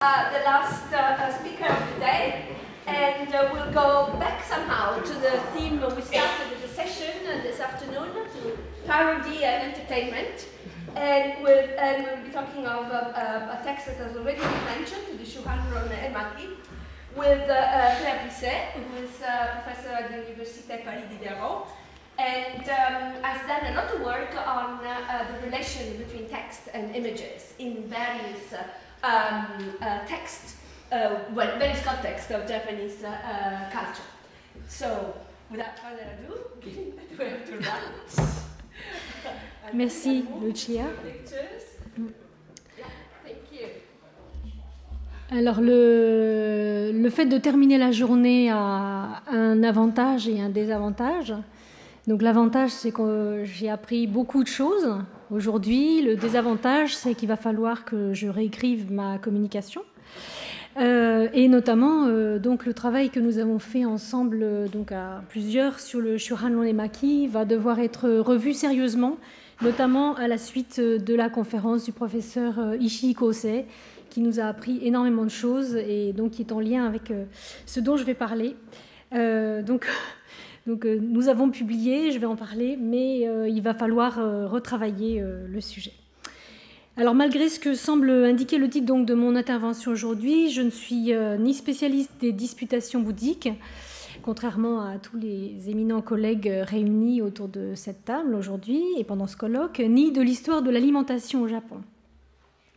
The last speaker of the day, and we'll go back somehow to the theme we started the session this afternoon, to parody and entertainment, and we'll be talking of a text that has already been mentioned, the Shuhanron Emaki, with Claire Bisset, who is professor at the Université Paris Diderot, and has done a lot of work on the relation between text and images in various text, various contexts of Japanese culture. So, without further ado, we have to run. Merci, Lucia. Alors, le fait de terminer la journée a un avantage et un désavantage. Donc, l'avantage, c'est que j'ai appris beaucoup de choses aujourd'hui. Le désavantage, c'est qu'il va falloir que je réécrive ma communication. Et notamment, donc, le travail que nous avons fait ensemble, donc à plusieurs, sur le Shuhanron Emaki, va devoir être revu sérieusement, notamment à la suite de la conférence du professeur Ishii Kosei, qui nous a appris énormément de choses et donc qui est en lien avec ce dont je vais parler. Donc, nous avons publié, je vais en parler, mais il va falloir retravailler le sujet. Alors, malgré ce que semble indiquer le titre donc, de mon intervention aujourd'hui, je ne suis ni spécialiste des disputations bouddhiques, contrairement à tous les éminents collègues réunis autour de cette table aujourd'hui et pendant ce colloque, ni de l'histoire de l'alimentation au Japon.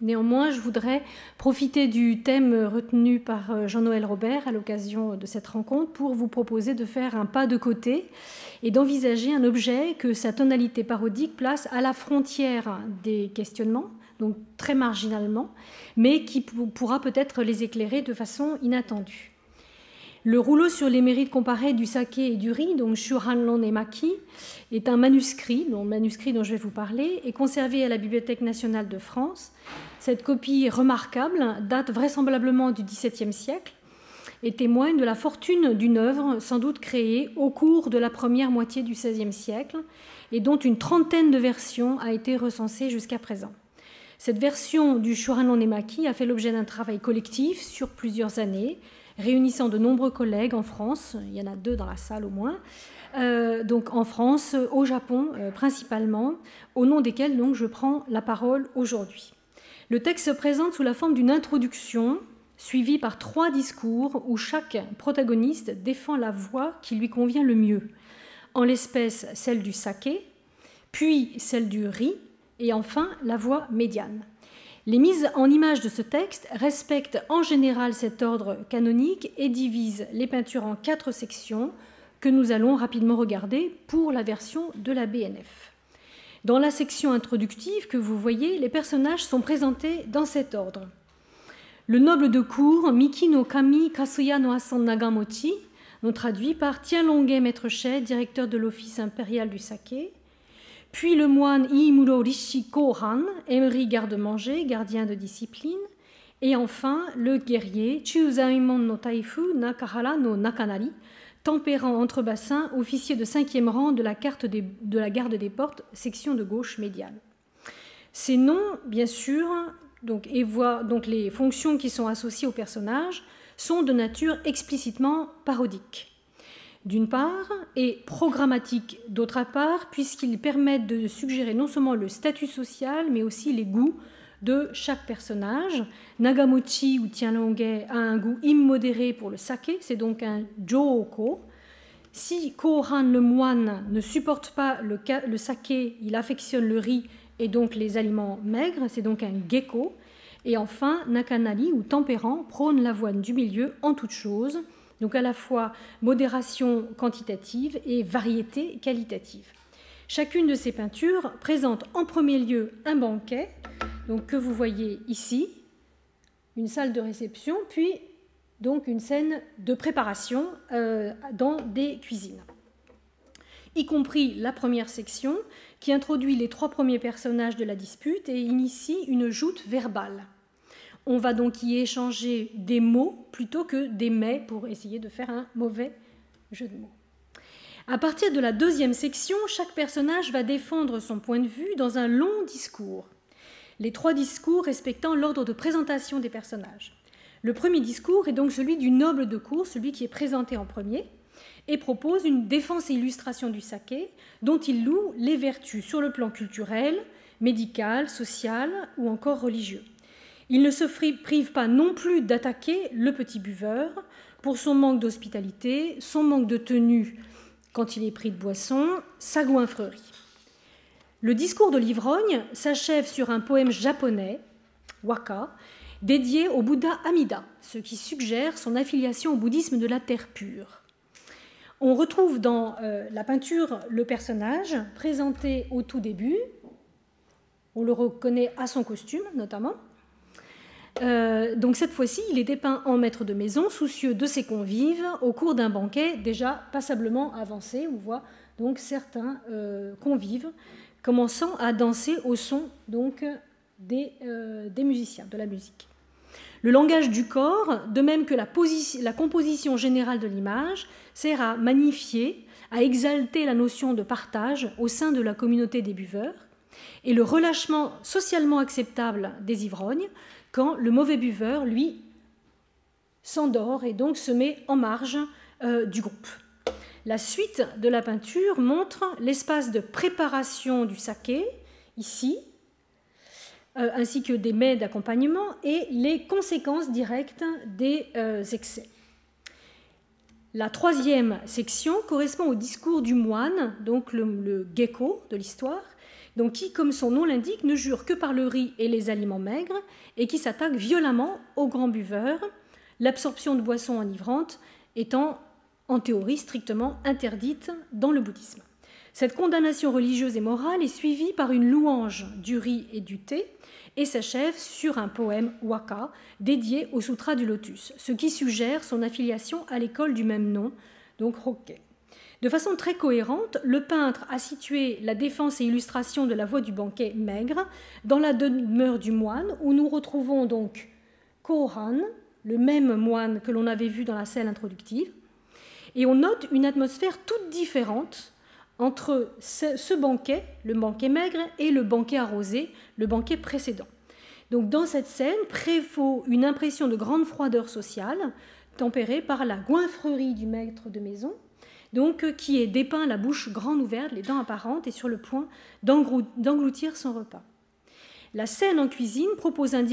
Néanmoins, je voudrais profiter du thème retenu par Jean-Noël Robert à l'occasion de cette rencontre pour vous proposer de faire un pas de côté et d'envisager un objet que sa tonalité parodique place à la frontière des questionnements, donc très marginalement, mais qui pourra peut-être les éclairer de façon inattendue. Le rouleau sur les mérites comparés du saké et du riz, donc Shuhanron Emaki, est un manuscrit, dont je vais vous parler, est conservé à la Bibliothèque nationale de France. Cette copie remarquable date vraisemblablement du XVIIe siècle et témoigne de la fortune d'une œuvre sans doute créée au cours de la première moitié du XVIe siècle et dont une trentaine de versions a été recensée jusqu'à présent. Cette version du Shuhanron Emaki a fait l'objet d'un travail collectif sur plusieurs années, réunissant de nombreux collègues en France, il y en a 2 dans la salle au moins, donc en France, au Japon principalement, au nom desquels donc, je prends la parole aujourd'hui. Le texte se présente sous la forme d'une introduction suivie par 3 discours où chaque protagoniste défend la voie qui lui convient le mieux. En l'espèce, celle du saké, puis celle du riz, et enfin la voie médiane. Les mises en image de ce texte respectent en général cet ordre canonique et divisent les peintures en 4 sections que nous allons rapidement regarder pour la version de la BNF. Dans la section introductive que vous voyez, les personnages sont présentés dans cet ordre. Le noble de cour, Miki no Kami Kasuya no Asan Nagamochi, non traduit par Tianlonghe Maître Chai, directeur de l'Office impérial du saké. Puis le moine Iimuro Rishi Kohan, Emery garde-manger, gardien de discipline. Et enfin, le guerrier Chuzaimon no Taifu Nakahara no Nakanari, tempérant entrebassin, officier de 5e rang de la garde des portes, section de gauche médiane. Ces noms, bien sûr, donc les fonctions qui sont associées aux personnages, sont de nature explicitement parodique. D'une part, et programmatique d'autre part, puisqu'ils permettent de suggérer non seulement le statut social, mais aussi les goûts de chaque personnage. Nagamochi ou Tianlonghe a un goût immodéré pour le saké, c'est donc un jōko. Si Kohan le moine ne supporte pas le saké, il affectionne le riz et donc les aliments maigres, c'est donc un gecko. Et enfin, Nakanari ou tempérant prône l'avoine du milieu en toute chose. Donc à la fois modération quantitative et variété qualitative. Chacune de ces peintures présente en premier lieu un banquet, donc que vous voyez ici, une salle de réception, puis donc une scène de préparation dans des cuisines. Y compris la première section qui introduit les 3 premiers personnages de la dispute et initie une joute verbale. On va donc y échanger des mots plutôt que des mets pour essayer de faire un mauvais jeu de mots. À partir de la 2e section, chaque personnage va défendre son point de vue dans un long discours. Les 3 discours respectant l'ordre de présentation des personnages. Le premier discours est donc celui du noble de cour, celui qui est présenté en premier, et propose une défense et illustration du saké, dont il loue les vertus sur le plan culturel, médical, social ou encore religieux. Il ne se prive pas non plus d'attaquer le petit buveur pour son manque d'hospitalité, son manque de tenue quand il est pris de boisson, sa goinfrerie. Le discours de l'ivrogne s'achève sur un poème japonais, waka, dédié au Bouddha Amida, ce qui suggère son affiliation au bouddhisme de la terre pure. On retrouve dans la peinture le personnage présenté au tout début. On le reconnaît à son costume, notamment. Donc cette fois-ci, il est dépeint en maître de maison, soucieux de ses convives, au cours d'un banquet déjà passablement avancé. On voit donc certains convives commençant à danser au son donc, des musiciens, de la musique. Le langage du corps, de même que la composition générale de l'image, sert à magnifier, à exalter la notion de partage au sein de la communauté des buveurs et le relâchement socialement acceptable des ivrognes quand le mauvais buveur, lui, s'endort et donc se met en marge du groupe. La suite de la peinture montre l'espace de préparation du saké, ici, ainsi que des mets d'accompagnement et les conséquences directes des excès. La troisième section correspond au discours du moine, donc le gecko de l'histoire, donc qui, comme son nom l'indique, ne jure que par le riz et les aliments maigres et qui s'attaque violemment aux grands buveurs, l'absorption de boissons enivrantes étant en théorie strictement interdite dans le bouddhisme. Cette condamnation religieuse et morale est suivie par une louange du riz et du thé et s'achève sur un poème waka dédié au Sutra du Lotus, ce qui suggère son affiliation à l'école du même nom, donc Hokkei. De façon très cohérente, le peintre a situé la défense et illustration de la voie du banquet maigre dans la demeure du moine, où nous retrouvons donc Kohan, le même moine que l'on avait vu dans la scène introductive, et on note une atmosphère toute différente entre ce banquet, le banquet maigre, et le banquet arrosé, le banquet précédent. Donc dans cette scène prévaut une impression de grande froideur sociale, tempérée par la goinfrerie du maître de maison, donc qui est dépeint la bouche grande ouverte, les dents apparentes et sur le point d'engloutir son repas. La scène en cuisine propose un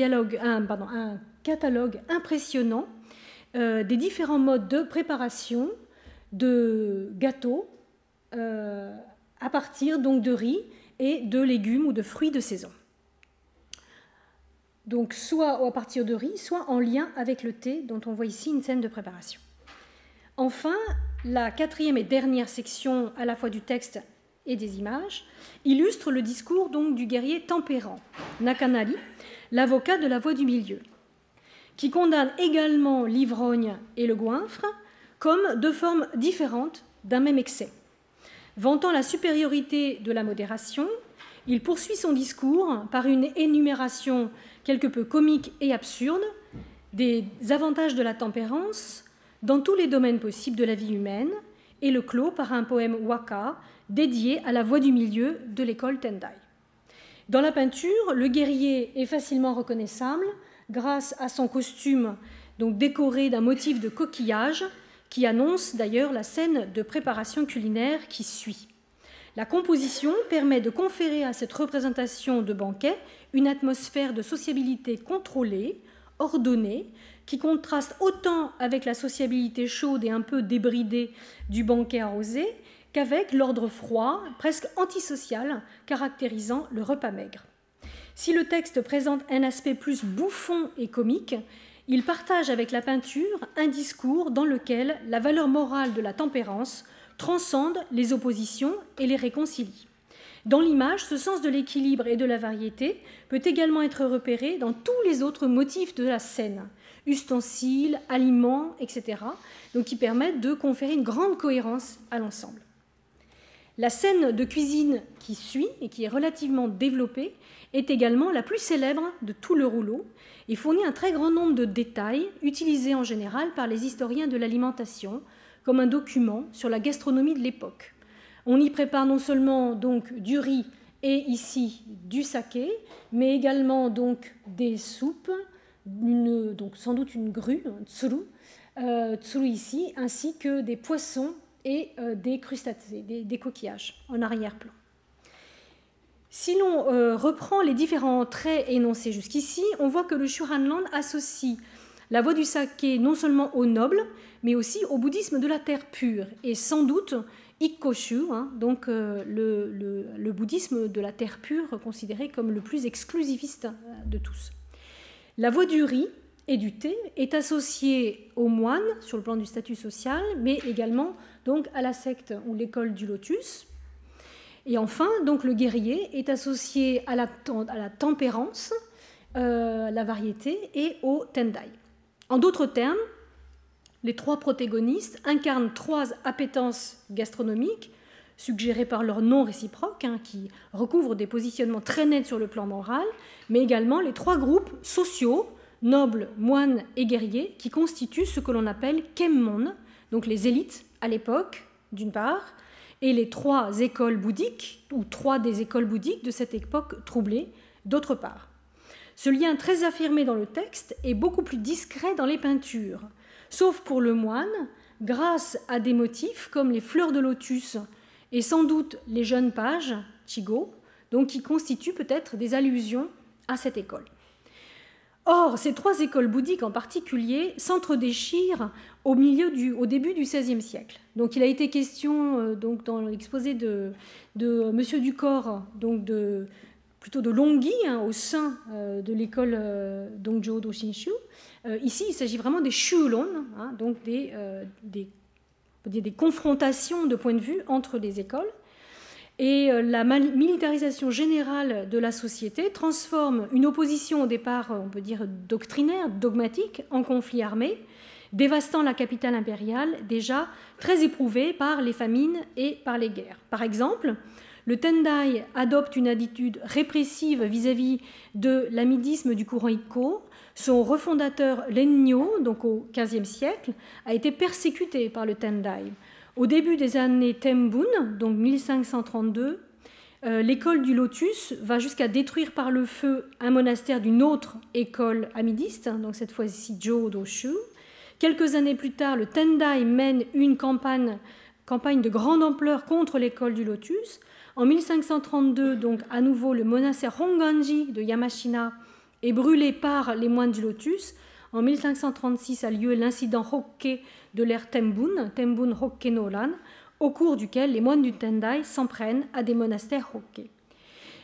catalogue impressionnant des différents modes de préparation de gâteaux à partir donc de riz et de légumes ou de fruits de saison. Donc soit à partir de riz, soit en lien avec le thé, dont on voit ici une scène de préparation. Enfin, la quatrième et dernière section, à la fois du texte et des images, illustre le discours donc du guerrier tempérant, Nakanari, l'avocat de la voie du milieu, qui condamne également l'ivrogne et le goinfre comme deux formes différentes d'un même excès. Vantant la supériorité de la modération, il poursuit son discours par une énumération quelque peu comique et absurde des avantages de la tempérance dans tous les domaines possibles de la vie humaine et le clôt par un poème waka dédié à la voie du milieu de l'école Tendai. Dans la peinture, le guerrier est facilement reconnaissable grâce à son costume donc décoré d'un motif de coquillage qui annonce d'ailleurs la scène de préparation culinaire qui suit. La composition permet de conférer à cette représentation de banquet une atmosphère de sociabilité contrôlée, ordonnée, qui contraste autant avec la sociabilité chaude et un peu débridée du banquet arrosé qu'avec l'ordre froid, presque antisocial, caractérisant le repas maigre. Si le texte présente un aspect plus bouffon et comique, il partage avec la peinture un discours dans lequel la valeur morale de la tempérance transcende les oppositions et les réconcilie. Dans l'image, ce sens de l'équilibre et de la variété peut également être repéré dans tous les autres motifs de la scène, ustensiles, aliments, etc., donc qui permettent de conférer une grande cohérence à l'ensemble. La scène de cuisine qui suit et qui est relativement développée est également la plus célèbre de tout le rouleau et fournit un très grand nombre de détails utilisés en général par les historiens de l'alimentation comme un document sur la gastronomie de l'époque. On y prépare non seulement donc du riz et ici du saké, mais également donc des soupes, donc sans doute une grue, un tsuru ici, ainsi que des poissons et des crustacés, des coquillages en arrière-plan. Si l'on reprend les différents traits énoncés jusqu'ici, on voit que le Shuranlan associe la voie du saké non seulement aux nobles, mais aussi au bouddhisme de la terre pure, et sans doute Ikkoshu, donc le bouddhisme de la terre pure considéré comme le plus exclusiviste de tous. La voie du riz et du thé est associée aux moines sur le plan du statut social, mais également donc à la secte ou l'école du lotus. Et enfin, donc le guerrier est associé à la tempérance, la variété et au tendai. En d'autres termes, les trois protagonistes incarnent trois appétences gastronomiques suggérées par leur nom réciproque, qui recouvrent des positionnements très nets sur le plan moral, mais également les trois groupes sociaux, nobles, moines et guerriers, qui constituent ce que l'on appelle Kemmon, donc les élites à l'époque, d'une part, et les trois écoles bouddhiques, ou trois des écoles bouddhiques de cette époque troublée, d'autre part. Ce lien très affirmé dans le texte est beaucoup plus discret dans les peintures, sauf pour le moine, grâce à des motifs comme les fleurs de lotus et sans doute les jeunes pages, chigo, donc qui constituent peut-être des allusions à cette école. Or, ces trois écoles bouddhiques en particulier s'entredéchirent au début du XVIe siècle. Donc, il a été question, donc, dans l'exposé de Monsieur Ducor, donc plutôt de Longhi, au sein de l'école Dongjo Doshinshu. Ici, il s'agit vraiment des shulon, donc des confrontations de points de vue entre les écoles. Et la militarisation générale de la société transforme une opposition au départ, on peut dire doctrinaire, dogmatique, en conflit armé, dévastant la capitale impériale déjà très éprouvée par les famines et par les guerres. Par exemple, le Tendai adopte une attitude répressive vis-à-vis de l'amidisme du courant Ikko. Son refondateur Lennyo, donc au XVe siècle, a été persécuté par le Tendai. Au début des années Tembun, donc 1532, l'école du Lotus va jusqu'à détruire par le feu un monastère d'une autre école amidiste, donc cette fois-ci Jo-Doshu. Quelques années plus tard, le Tendai mène une campagne de grande ampleur contre l'école du Lotus. En 1532, donc à nouveau, le monastère Honganji de Yamashina est brûlé par les moines du Lotus. En 1536 a lieu l'incident Hokke de l'ère Tembun, Tembun Hokke no Ran, au cours duquel les moines du Tendai s'en prennent à des monastères Hokke.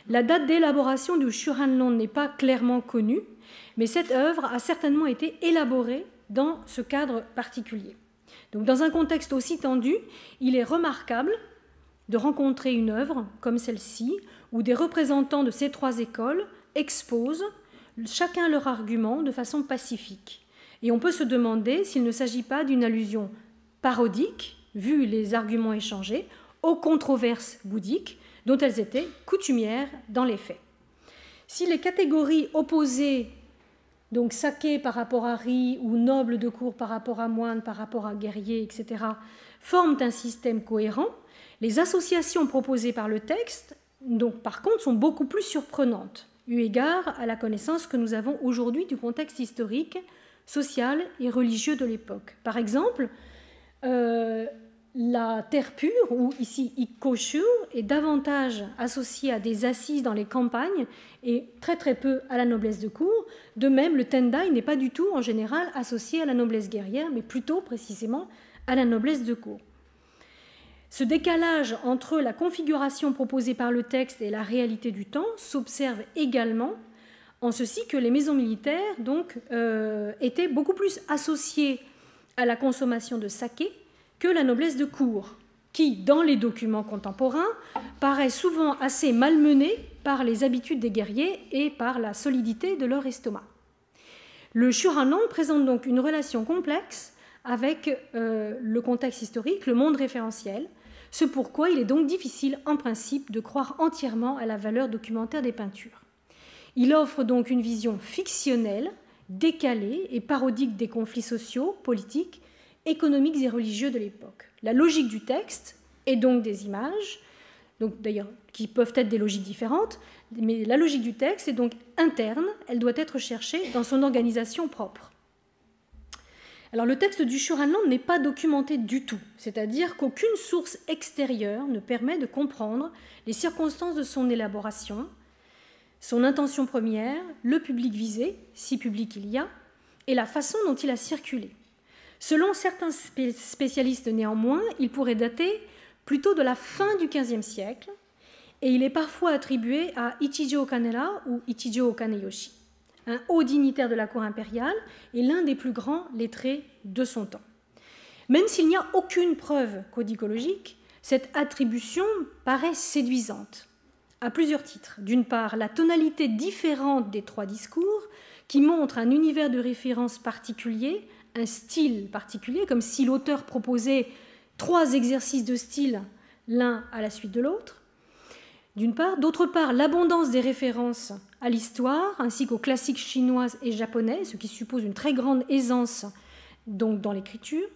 La date d'élaboration du Shuranlan n'est pas clairement connue, mais cette œuvre a certainement été élaborée dans ce cadre particulier. Donc, dans un contexte aussi tendu, il est remarquable de rencontrer une œuvre comme celle-ci, où des représentants de ces trois écoles exposent chacun leur argument de façon pacifique. Et on peut se demander s'il ne s'agit pas d'une allusion parodique, vu les arguments échangés, aux controverses bouddhiques dont elles étaient coutumières dans les faits. Si les catégories opposées, donc saké par rapport à riz ou noble de cour par rapport à moine, par rapport à guerrier, etc., forment un système cohérent, les associations proposées par le texte, donc, par contre, sont beaucoup plus surprenantes, eu égard à la connaissance que nous avons aujourd'hui du contexte historique, social et religieux de l'époque. Par exemple, la terre pure, ou ici Ikkoshu, est davantage associée à des assises dans les campagnes et très très peu à la noblesse de cour. De même, le Tendai n'est pas du tout en général associé à la noblesse guerrière, mais plutôt précisément à la noblesse de cour. Ce décalage entre la configuration proposée par le texte et la réalité du temps s'observe également en ceci que les maisons militaires donc, étaient beaucoup plus associées à la consommation de saké que la noblesse de cour, qui, dans les documents contemporains, paraît souvent assez malmenée par les habitudes des guerriers et par la solidité de leur estomac. Le Shuranlan présente donc une relation complexe avec le contexte historique, le monde référentiel, ce pourquoi il est donc difficile en principe de croire entièrement à la valeur documentaire des peintures. Il offre donc une vision fictionnelle, décalée et parodique des conflits sociaux, politiques, économiques et religieux de l'époque. La logique du texte et donc des images donc d'ailleurs qui peuvent être des logiques différentes, mais la logique du texte est donc interne, elle doit être cherchée dans son organisation propre. Alors le texte du Shuranland n'est pas documenté du tout, c'est-à-dire qu'aucune source extérieure ne permet de comprendre les circonstances de son élaboration, son intention première, le public visé, si public il y a, et la façon dont il a circulé. Selon certains spécialistes néanmoins, il pourrait dater plutôt de la fin du XVe siècle, et il est parfois attribué à Ichijo Kanera ou Ichijo Kaneyoshi, un haut dignitaire de la cour impériale et l'un des plus grands lettrés de son temps. Même s'il n'y a aucune preuve codicologique, cette attribution paraît séduisante, à plusieurs titres. D'une part, la tonalité différente des trois discours, qui montre un univers de référence particulier, un style particulier, comme si l'auteur proposait 3 exercices de style, l'un à la suite de l'autre. D'une part. D'autre part, l'abondance des références à l'histoire, ainsi qu'aux classiques chinoises et japonais, ce qui suppose une très grande aisance donc, dans l'écriture.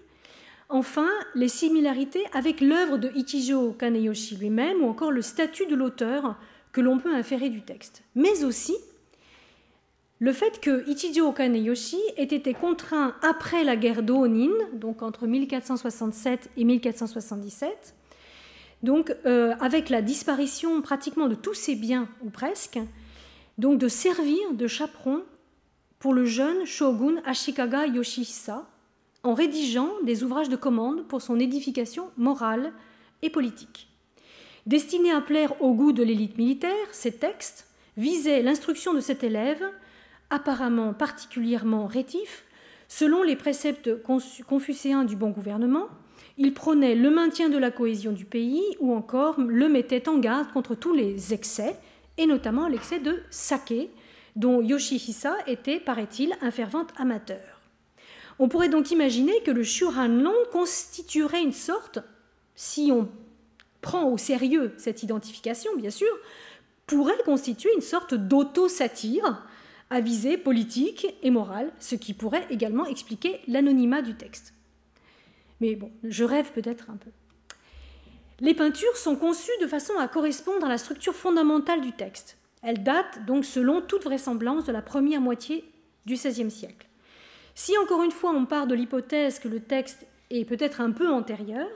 Enfin, les similarités avec l'œuvre de Ichijo Kaneyoshi lui-même, ou encore le statut de l'auteur que l'on peut inférer du texte. Mais aussi le fait que Ichijo Kaneyoshi ait été contraint après la guerre d'Ōnin, donc entre 1467 et 1477, donc avec la disparition pratiquement de tous ses biens, ou presque, donc de servir de chaperon pour le jeune shogun Ashikaga Yoshihisa, en rédigeant des ouvrages de commande pour son édification morale et politique. Destinés à plaire au goût de l'élite militaire, ces textes visaient l'instruction de cet élève, apparemment particulièrement rétif, selon les préceptes confucéens du bon gouvernement. Il prônait le maintien de la cohésion du pays ou encore le mettait en garde contre tous les excès, et notamment l'excès de saké, dont Yoshihisa était, paraît-il, un fervent amateur. On pourrait donc imaginer que le Shuranland constituerait une sorte, si on prend au sérieux cette identification, bien sûr, pourrait constituer une sorte d'auto-satire à visée politique et morale, ce qui pourrait également expliquer l'anonymat du texte. Mais bon, je rêve peut-être un peu. Les peintures sont conçues de façon à correspondre à la structure fondamentale du texte. Elles datent donc selon toute vraisemblance de la première moitié du XVIe siècle. Si encore une fois on part de l'hypothèse que le texte est peut-être un peu antérieur,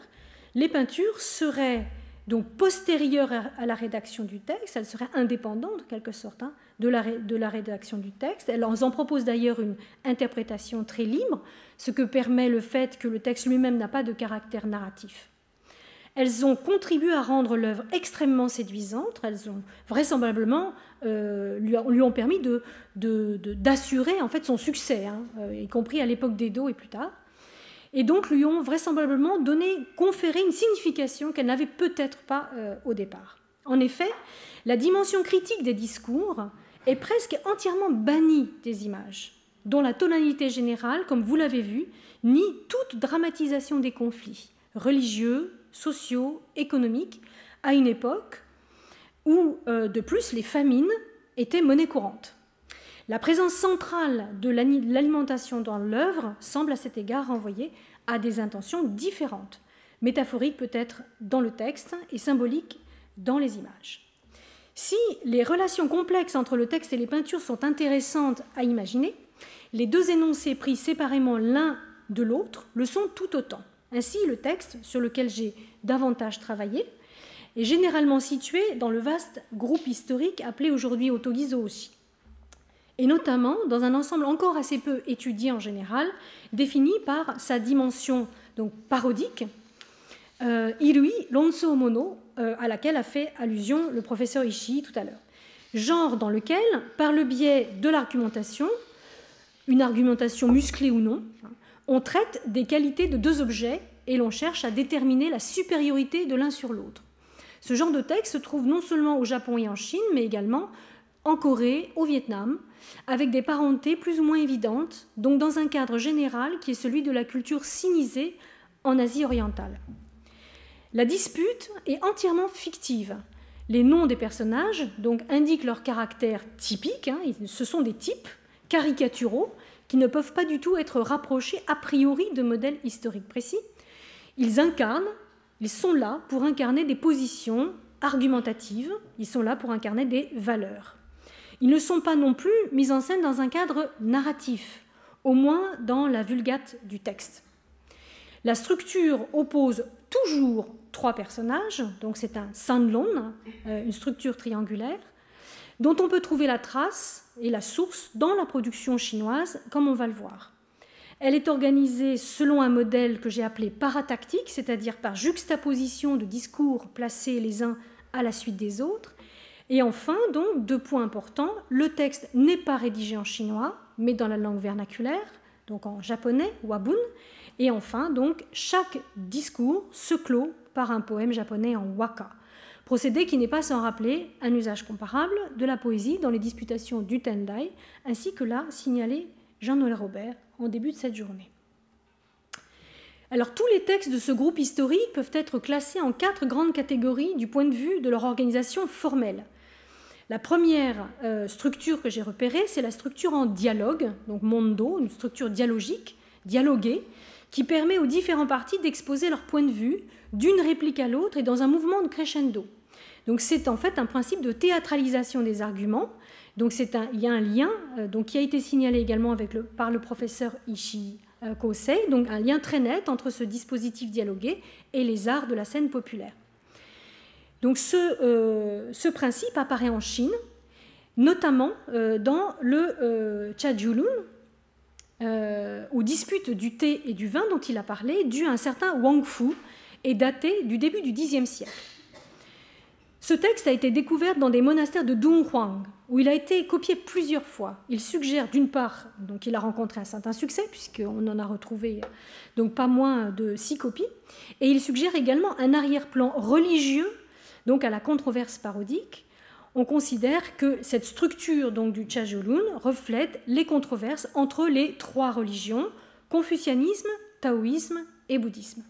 les peintures seraient donc postérieures à la rédaction du texte, elles seraient indépendantes en quelque sorte de la rédaction du texte. Elles en proposent d'ailleurs une interprétation très libre, ce que permet le fait que le texte lui-même n'a pas de caractère narratif. Elles ont contribué à rendre l'œuvre extrêmement séduisante, elles ont vraisemblablement lui ont permis d'assurer en fait son succès, y compris à l'époque d'Edo et plus tard, et donc lui ont vraisemblablement conféré une signification qu'elle n'avait peut-être pas au départ. En effet, la dimension critique des discours est presque entièrement bannie des images, dont la tonalité générale, comme vous l'avez vu, nie toute dramatisation des conflits religieux, sociaux, économiques, à une époque où, de plus, les famines étaient monnaie courante. La présence centrale de l'alimentation dans l'œuvre semble à cet égard renvoyer à des intentions différentes, métaphoriques peut-être dans le texte et symboliques dans les images. Si les relations complexes entre le texte et les peintures sont intéressantes à imaginer, les deux énoncés pris séparément l'un de l'autre le sont tout autant. Ainsi, le texte, sur lequel j'ai davantage travaillé, est généralement situé dans le vaste groupe historique appelé aujourd'hui Otogizo-oshi, et notamment dans un ensemble encore assez peu étudié en général, défini par sa dimension donc parodique, Irui Lonso Mono, à laquelle a fait allusion le professeur Ishii tout à l'heure. Genre dans lequel, par le biais de l'argumentation, une argumentation musclée ou non, on traite des qualités de deux objets et l'on cherche à déterminer la supériorité de l'un sur l'autre. Ce genre de texte se trouve non seulement au Japon et en Chine, mais également en Corée, au Vietnam, avec des parentés plus ou moins évidentes, donc dans un cadre général qui est celui de la culture sinisée en Asie orientale. La dispute est entièrement fictive. Les noms des personnages donc, indiquent leur caractère typique, ce sont des types caricaturaux qui ne peuvent pas du tout être rapprochés a priori de modèles historiques précis. Ils sont là pour incarner des positions argumentatives, ils sont là pour incarner des valeurs. Ils ne sont pas non plus mis en scène dans un cadre narratif, au moins dans la vulgate du texte. La structure oppose toujours trois personnages, donc c'est un sanlon, une structure triangulaire, dont on peut trouver la trace et la source dans la production chinoise, comme on va le voir. Elle est organisée selon un modèle que j'ai appelé paratactique, c'est-à-dire par juxtaposition de discours placés les uns à la suite des autres. Et enfin, donc, deux points importants, le texte n'est pas rédigé en chinois, mais dans la langue vernaculaire, donc en japonais, wabun. Et enfin, donc, chaque discours se clôt par un poème japonais en waka. Procédé qui n'est pas sans rappeler un usage comparable de la poésie dans les disputations du Tendai, ainsi que l'a signalé Jean-Noël Robert en début de cette journée. Alors, tous les textes de ce groupe historique peuvent être classés en 4 grandes catégories du point de vue de leur organisation formelle. La première structure que j'ai repérée, c'est la structure en dialogue, donc mondo, une structure dialogique, dialoguée, qui permet aux différents partis d'exposer leur point de vue d'une réplique à l'autre et dans un mouvement de crescendo. Donc c'est en fait un principe de théâtralisation des arguments. Donc il y a un lien qui a été signalé également par le professeur Ishii Kosei, donc un lien très net entre ce dispositif dialogué et les arts de la scène populaire. Donc ce principe apparaît en Chine, notamment dans le Chajulun, aux disputes du thé et du vin dont il a parlé, dû à un certain Wang Fu, et daté du début du Xe siècle. Ce texte a été découvert dans des monastères de Dunhuang, où il a été copié plusieurs fois. Il suggère d'une part, donc il a rencontré un certain succès, puisqu'on en a retrouvé donc pas moins de 6 copies, et il suggère également un arrière-plan religieux, donc à la controverse parodique. On considère que cette structure donc, du Chajulun reflète les controverses entre les 3 religions, confucianisme, taoïsme et bouddhisme,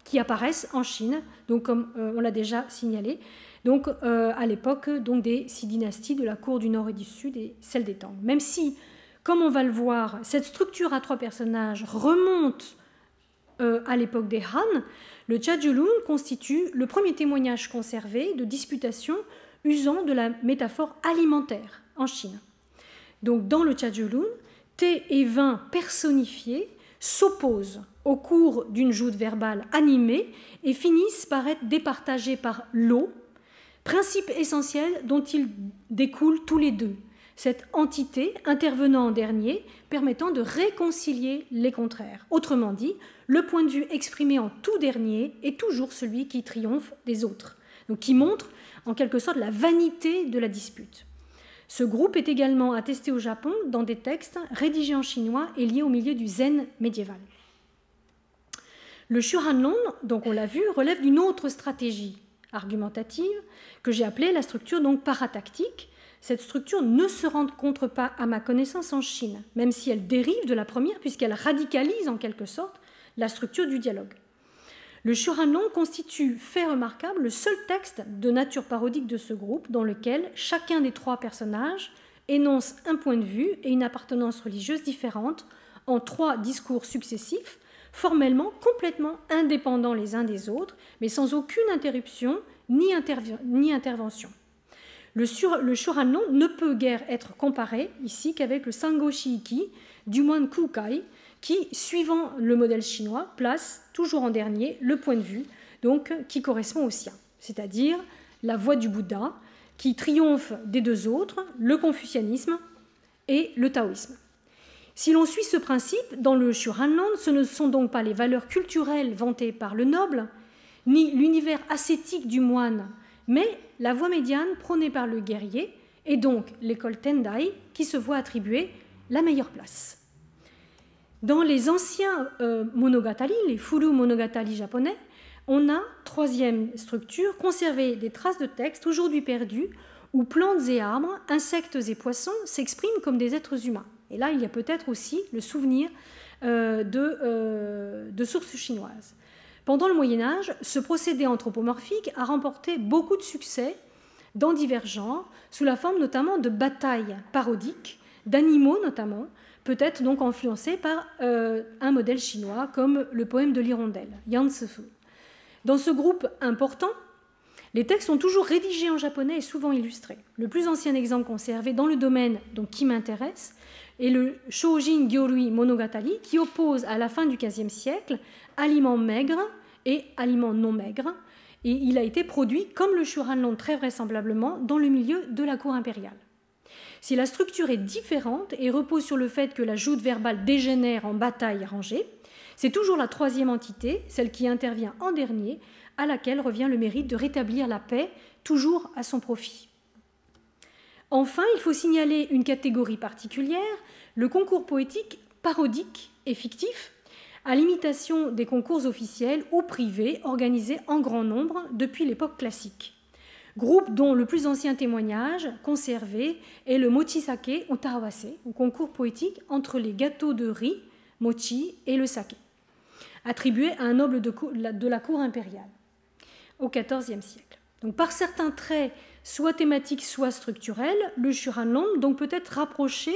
qui apparaissent en Chine, donc comme on l'a déjà signalé, donc à l'époque donc, des 6 dynasties de la cour du Nord et du Sud et celle des Tang. Même si, comme on va le voir, cette structure à 3 personnages remonte à l'époque des Han, le Chajulun constitue le premier témoignage conservé de disputation usant de la métaphore alimentaire en Chine. Donc dans le Chajulun, thé et vin personnifiés s'opposent au cours d'une joute verbale animée et finissent par être départagés par l'eau, principe essentiel dont ils découlent tous les deux, cette entité intervenant en dernier permettant de réconcilier les contraires. Autrement dit, le point de vue exprimé en tout dernier est toujours celui qui triomphe des autres, donc qui montre en quelque sorte la vanité de la dispute. Ce groupe est également attesté au Japon dans des textes rédigés en chinois et liés au milieu du zen médiéval. Le Shuhanlong, donc on l'a vu, relève d'une autre stratégie argumentative que j'ai appelée la structure donc paratactique. Cette structure ne se rencontre pas, à ma connaissance, en Chine, même si elle dérive de la première puisqu'elle radicalise en quelque sorte la structure du dialogue. Le Shuhanlong constitue, fait remarquable, le seul texte de nature parodique de ce groupe dans lequel chacun des 3 personnages énonce un point de vue et une appartenance religieuse différente en 3 discours successifs, formellement complètement indépendants les uns des autres, mais sans aucune interruption ni intervention. Le Shuhanlong ne peut guère être comparé ici qu'avec le Sango Shiiki du moine Kukai, qui, suivant le modèle chinois, place toujours en dernier le point de vue donc, qui correspond au sien, c'est-à-dire la voie du Bouddha, qui triomphe des 2 autres, le confucianisme et le taoïsme. Si l'on suit ce principe, dans le Shuhanlong, ce ne sont donc pas les valeurs culturelles vantées par le noble, ni l'univers ascétique du moine, mais la voie médiane prônée par le guerrier, et donc l'école Tendai, qui se voit attribuer la meilleure place. Dans les anciens monogatari, les furu monogatari japonais, on a, 3e structure, conservé des traces de textes aujourd'hui perdus, où plantes et arbres, insectes et poissons s'expriment comme des êtres humains. Et là, il y a peut-être aussi le souvenir de sources chinoises. Pendant le Moyen-Âge, ce procédé anthropomorphique a remporté beaucoup de succès dans divers genres, sous la forme notamment de batailles parodiques, d'animaux notamment, peut-être donc influencés par un modèle chinois comme le poème de l'hirondelle, Yan Sifu. Dans ce groupe important, Les textes sont toujours rédigés en japonais et souvent illustrés. Le plus ancien exemple conservé dans le domaine donc, qui m'intéresse est le Shōjin Gyorui Monogatari, qui oppose à la fin du XVe siècle aliments maigres et aliments non maigres. Et il a été produit, comme le Shuranlon très vraisemblablement, dans le milieu de la cour impériale. Si la structure est différente et repose sur le fait que la joute verbale dégénère en bataille rangée, c'est toujours la troisième entité, celle qui intervient en dernier, à laquelle revient le mérite de rétablir la paix, toujours à son profit. Enfin, il faut signaler une catégorie particulière, le concours poétique parodique et fictif, à l'imitation des concours officiels ou privés organisés en grand nombre depuis l'époque classique. Groupe dont le plus ancien témoignage conservé est le Mochisake ou Tarawase, un concours poétique entre les gâteaux de riz, mochi, et le sake, attribué à un noble de la cour impériale au XIVe siècle. Donc, par certains traits, soit thématiques, soit structurels, le Shuranlon donc peut être rapproché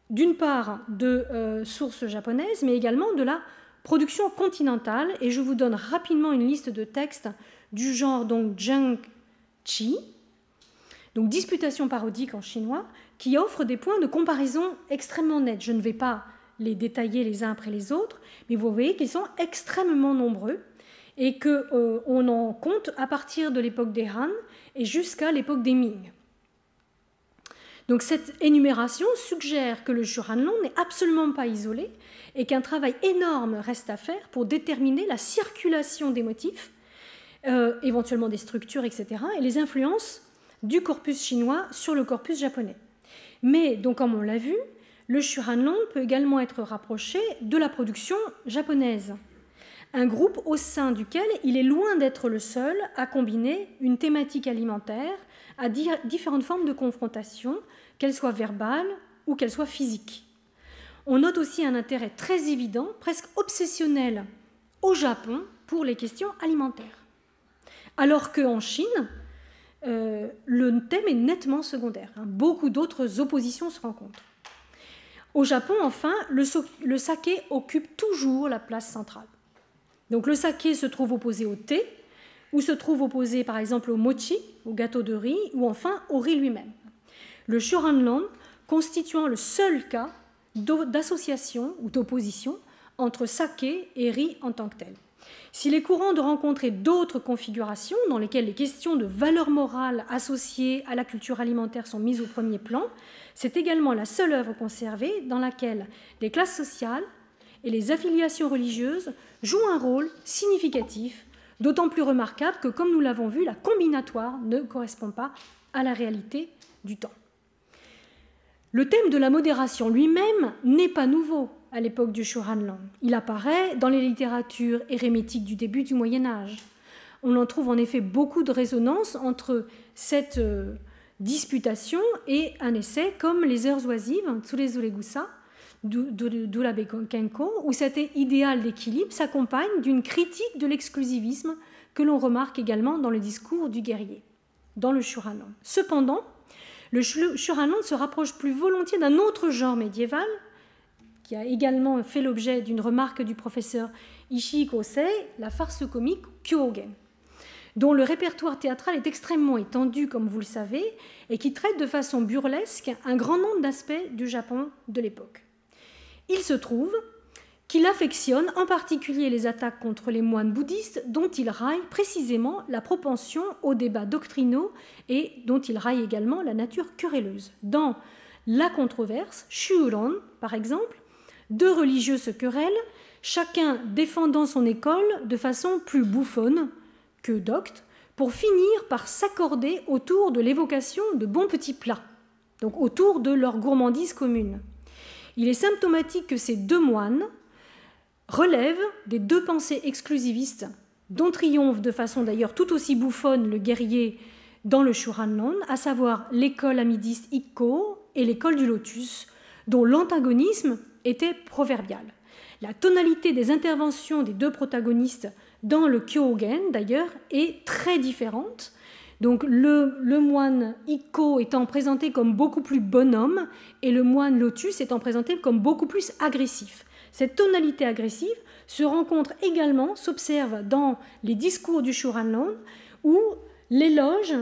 d'une part de sources japonaises, mais également de la production continentale. Et je vous donne rapidement une liste de textes du genre donc Zhengqi, donc disputation parodique en chinois, qui offre des points de comparaison extrêmement nets. Je ne vais pas les détailler les uns après les autres, mais vous voyez qu'ils sont extrêmement nombreux et qu'on en compte à partir de l'époque des Han et jusqu'à l'époque des Ming. Donc cette énumération suggère que le Shuranlon n'est absolument pas isolé et qu'un travail énorme reste à faire pour déterminer la circulation des motifs, éventuellement des structures, etc., et les influences du corpus chinois sur le corpus japonais. Mais, donc, comme on l'a vu, le Shuranlon peut également être rapproché de la production japonaise, un groupe au sein duquel il est loin d'être le seul à combiner une thématique alimentaire à différentes formes de confrontation, qu'elles soient verbales ou qu'elles soient physiques. On note aussi un intérêt très évident, presque obsessionnel, au Japon pour les questions alimentaires, alors qu'en Chine, le thème est nettement secondaire. Beaucoup d'autres oppositions se rencontrent. Au Japon, enfin, le saké occupe toujours la place centrale. Donc le saké se trouve opposé au thé, ou se trouve opposé par exemple au mochi, au gâteau de riz, ou enfin au riz lui-même. Le Shuranlon constituant le seul cas d'association ou d'opposition entre saké et riz en tant que tel. S'il est courant de rencontrer d'autres configurations dans lesquelles les questions de valeur morale associées à la culture alimentaire sont mises au premier plan, c'est également la seule œuvre conservée dans laquelle les classes sociales et les affiliations religieuses jouent un rôle significatif, d'autant plus remarquable que, comme nous l'avons vu, la combinatoire ne correspond pas à la réalité du temps. Le thème de la modération lui-même n'est pas nouveau à l'époque du Shuranlon. Il apparaît dans les littératures érémétiques du début du Moyen-Âge. On en trouve en effet beaucoup de résonance entre cette disputation et un essai comme Les Heures oisives, Tsurezuregusa, d'Urabe Kenko, où cet idéal d'équilibre s'accompagne d'une critique de l'exclusivisme que l'on remarque également dans le discours du guerrier, dans le Shuranlon. Cependant, le Shuranlon se rapproche plus volontiers d'un autre genre médiéval, qui a également fait l'objet d'une remarque du professeur Ishii Kosei, la farce comique Kyogen, dont le répertoire théâtral est extrêmement étendu, comme vous le savez, et qui traite de façon burlesque un grand nombre d'aspects du Japon de l'époque. Il se trouve qu'il affectionne en particulier les attaques contre les moines bouddhistes, dont il raille précisément la propension aux débats doctrinaux et dont il raille également la nature querelleuse. Dans La controverse, Shuron, par exemple, deux religieux se querellent, chacun défendant son école de façon plus bouffonne que docte, pour finir par s'accorder autour de l'évocation de bons petits plats, donc autour de leur gourmandise commune. Il est symptomatique que ces deux moines relèvent des deux pensées exclusivistes dont triomphe de façon d'ailleurs tout aussi bouffonne le guerrier dans le Shuranlon, à savoir l'école amidiste Ikko et l'école du lotus, dont l'antagonisme était proverbial. La tonalité des interventions des deux protagonistes dans le Kyogen, d'ailleurs, est très différente. Donc le moine Ikko étant présenté comme beaucoup plus bonhomme et le moine lotus étant présenté comme beaucoup plus agressif. Cette tonalité agressive se rencontre également, s'observe dans les discours du Shuranlon, où l'éloge,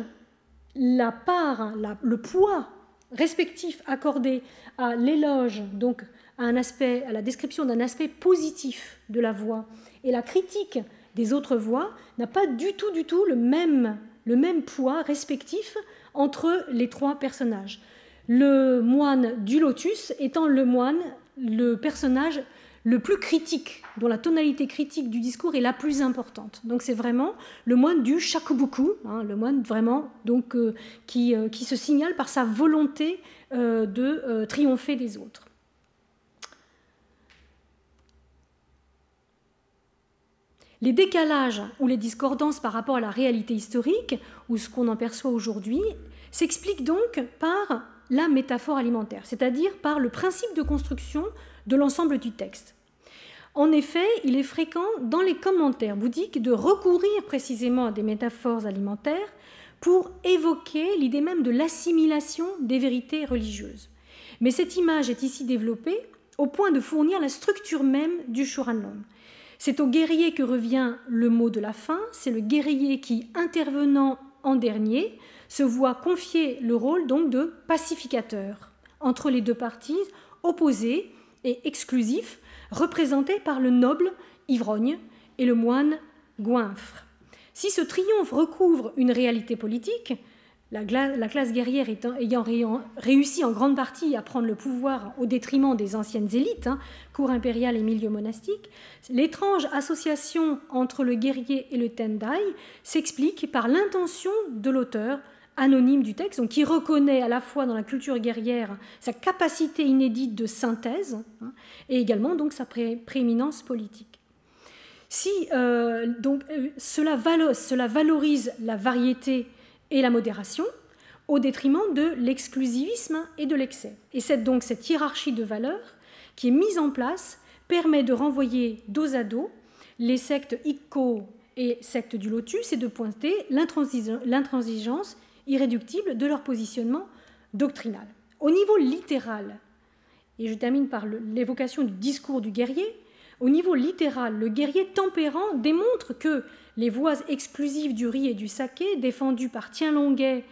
la part, le poids respectif accordé à l'éloge, donc à la description d'un aspect positif de la voix, et la critique des autres voix n'a pas du tout le même poids respectif entre les trois personnages. Le moine du lotus étant le personnage le plus critique, dont la tonalité critique du discours est la plus importante. Donc c'est vraiment le moine du shakubuku, le moine vraiment donc, qui se signale par sa volonté de triompher des autres. Les décalages ou les discordances par rapport à la réalité historique, ou ce qu'on en perçoit aujourd'hui, s'expliquent donc par la métaphore alimentaire, c'est-à-dire par le principe de construction de l'ensemble du texte. En effet, il est fréquent dans les commentaires bouddhiques de recourir précisément à des métaphores alimentaires pour évoquer l'idée même de l'assimilation des vérités religieuses. Mais cette image est ici développée au point de fournir la structure même du Shuranlon. C'est au guerrier que revient le mot de la fin, c'est le guerrier qui, intervenant en dernier, se voit confier le rôle donc de pacificateur entre les deux parties opposées et exclusifs, représentés par le noble ivrogne et le moine goinfre. Si ce triomphe recouvre une réalité politique, la classe guerrière ayant réussi en grande partie à prendre le pouvoir au détriment des anciennes élites, cour impériale et milieu monastique, l'étrange association entre le guerrier et le tendai s'explique par l'intention de l'auteur anonyme du texte, donc qui reconnaît à la fois dans la culture guerrière sa capacité inédite de synthèse et également donc sa prééminence politique. Si cela valorise la variété et la modération au détriment de l'exclusivisme et de l'excès. Et cette hiérarchie de valeurs qui est mise en place permet de renvoyer dos à dos les sectes Ikko et sectes du lotus et de pointer l'intransigeance irréductible de leur positionnement doctrinal. Au niveau littéral, et je termine par l'évocation du discours du guerrier, au niveau littéral, le guerrier tempérant démontre que les voies exclusives du riz et du saké, défendues par Tianlongais,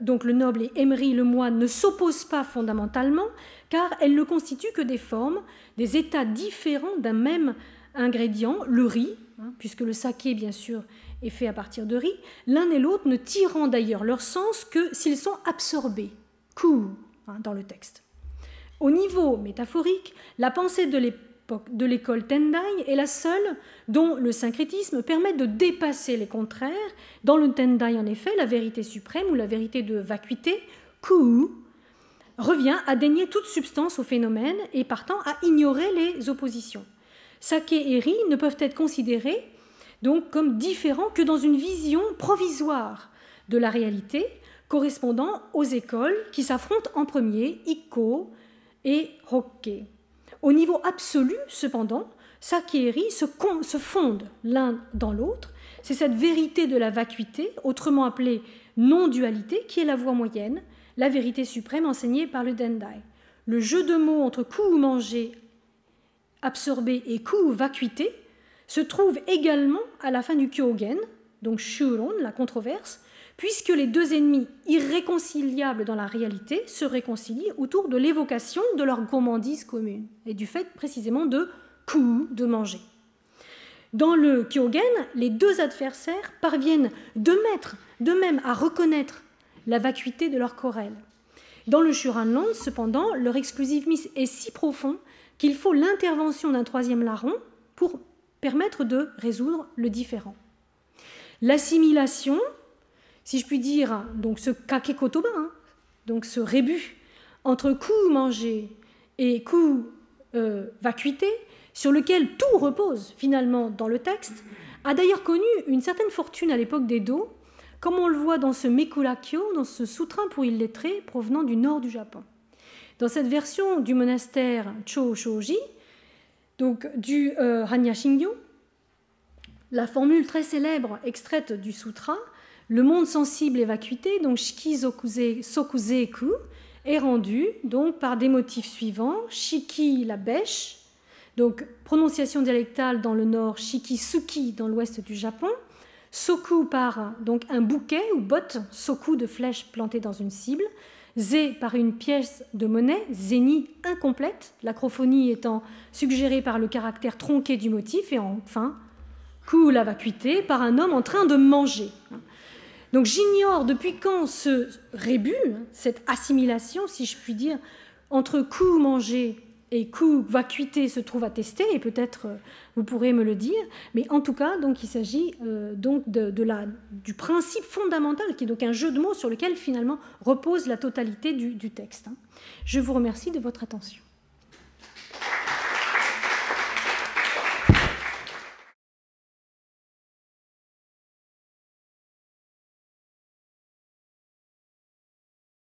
donc le noble, et Emery, le moine, ne s'opposent pas fondamentalement, car elles ne constituent que des formes, des états différents d'un même ingrédient, le riz, puisque le saké, bien sûr, est fait à partir de riz, l'un et l'autre ne tirant d'ailleurs leur sens que s'ils sont absorbés, dans le texte. Au niveau métaphorique, la pensée de l'école Tendai est la seule dont le syncrétisme permet de dépasser les contraires. Dans le Tendai, en effet, la vérité suprême ou la vérité de vacuité, Ku, revient à dénier toute substance au phénomène et partant à ignorer les oppositions. Saké et riz ne peuvent être considérés donc comme différents que dans une vision provisoire de la réalité correspondant aux écoles qui s'affrontent en premier, Ikko et Hokke. Au niveau absolu, cependant, saké et riz se fondent l'un dans l'autre. C'est cette vérité de la vacuité, autrement appelée non-dualité, qui est la voie moyenne, la vérité suprême enseignée par le Tendai. Le jeu de mots entre ku manger, absorbé, et ku vacuité se trouve également à la fin du Kyogen, donc Shuron, la controverse, puisque les deux ennemis irréconciliables dans la réalité se réconcilient autour de l'évocation de leur gourmandise commune et du fait précisément de ku, de manger. Dans le Kyogen, les deux adversaires parviennent de même à reconnaître la vacuité de leur querelle. Dans le Shuranlon, cependant, leur exclusivisme est si profond qu'il faut l'intervention d'un troisième larron pour permettre de résoudre le différend. L'assimilation, si je puis dire, donc ce kakekotoba, donc ce rébut entre ku manger et ku vacuité, sur lequel tout repose finalement dans le texte, a d'ailleurs connu une certaine fortune à l'époque d'Edo, comme on le voit dans ce Mekurakyo, dans ce soutrin pour illettrés provenant du nord du Japon. Dans cette version du monastère Chōshōji, donc du Hanya Shingyo, la formule très célèbre extraite du sutra, le monde sensible et vacuité, donc Shiki Sokuzeku, est rendu donc par des motifs suivants: Shiki la bêche, donc prononciation dialectale dans le nord, Shiki Suki dans l'ouest du Japon, Soku par donc un bouquet ou botte, soku de flèches plantées dans une cible, Zé par une pièce de monnaie, zéni incomplète, l'acrophonie étant suggérée par le caractère tronqué du motif, et enfin, ku la vacuité par un homme en train de manger. Donc j'ignore depuis quand ce rébut, cette assimilation, si je puis dire, entre ku manger et ku vacuité se trouve attesté, et peut-être vous pourrez me le dire, mais en tout cas, donc, il s'agit donc du principe fondamental, qui est donc un jeu de mots sur lequel finalement repose la totalité du texte. Je vous remercie de votre attention.